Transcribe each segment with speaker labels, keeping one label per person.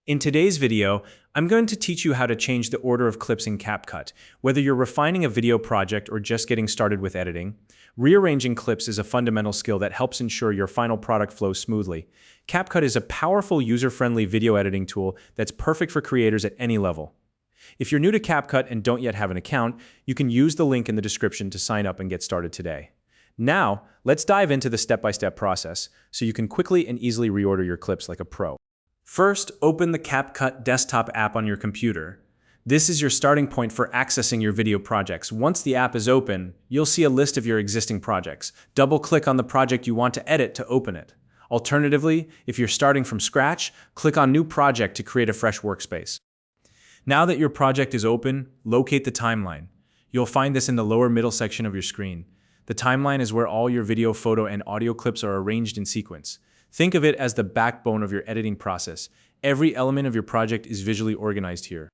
Speaker 1: In today's video, I'm going to teach you how to change the order of clips in CapCut. Whether you're refining a video project or just getting started with editing, rearranging clips is a fundamental skill that helps ensure your final product flows smoothly. CapCut is a powerful, user-friendly video editing tool that's perfect for creators at any level. If you're new to CapCut and don't yet have an account, you can use the link in the description to sign up and get started today. Now, let's dive into the step-by-step process so you can quickly and easily reorder your clips like a pro. First, open the CapCut desktop app on your computer. This is your starting point for accessing your video projects. Once the app is open, you'll see a list of your existing projects. Double-click on the project you want to edit to open it. Alternatively, if you're starting from scratch, click on New Project to create a fresh workspace. Now that your project is open, locate the timeline. You'll find this in the lower middle section of your screen. The timeline is where all your video, photo, and audio clips are arranged in sequence. Think of it as the backbone of your editing process. Every element of your project is visually organized here.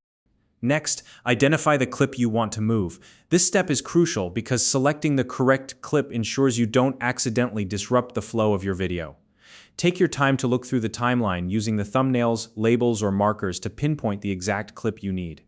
Speaker 1: Next, identify the clip you want to move. This step is crucial because selecting the correct clip ensures you don't accidentally disrupt the flow of your video. Take your time to look through the timeline using the thumbnails, labels, or markers to pinpoint the exact clip you need.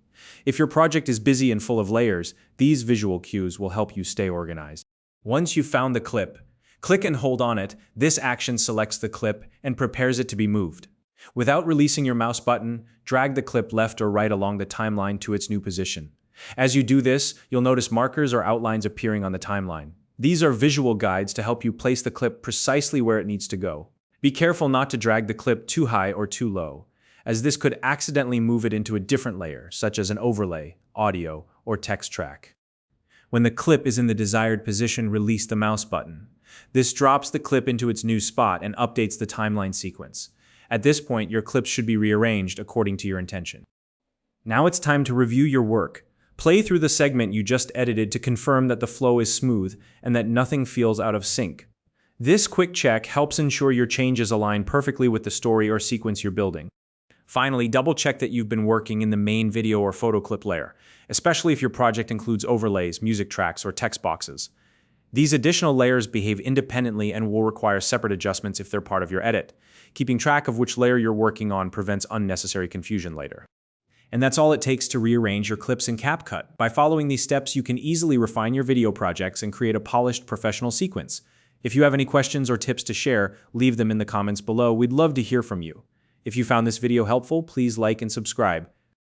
Speaker 1: If your project is busy and full of layers, these visual cues will help you stay organized. Once you've found the clip, click and hold on it. This action selects the clip and prepares it to be moved. Without releasing your mouse button, drag the clip left or right along the timeline to its new position. As you do this, you'll notice markers or outlines appearing on the timeline. These are visual guides to help you place the clip precisely where it needs to go. Be careful not to drag the clip too high or too low, as this could accidentally move it into a different layer, such as an overlay, audio, or text track. When the clip is in the desired position, release the mouse button. This drops the clip into its new spot and updates the timeline sequence. At this point, your clips should be rearranged according to your intention. Now it's time to review your work. Play through the segment you just edited to confirm that the flow is smooth and that nothing feels out of sync. This quick check helps ensure your changes align perfectly with the story or sequence you're building. Finally, double-check that you've been working in the main video or photo clip layer, especially if your project includes overlays, music tracks, or text boxes. These additional layers behave independently and will require separate adjustments if they're part of your edit. Keeping track of which layer you're working on prevents unnecessary confusion later. And that's all it takes to rearrange your clips in CapCut. By following these steps, you can easily refine your video projects and create a polished professional sequence. If you have any questions or tips to share, leave them in the comments below. We'd love to hear from you. If you found this video helpful, please like and subscribe.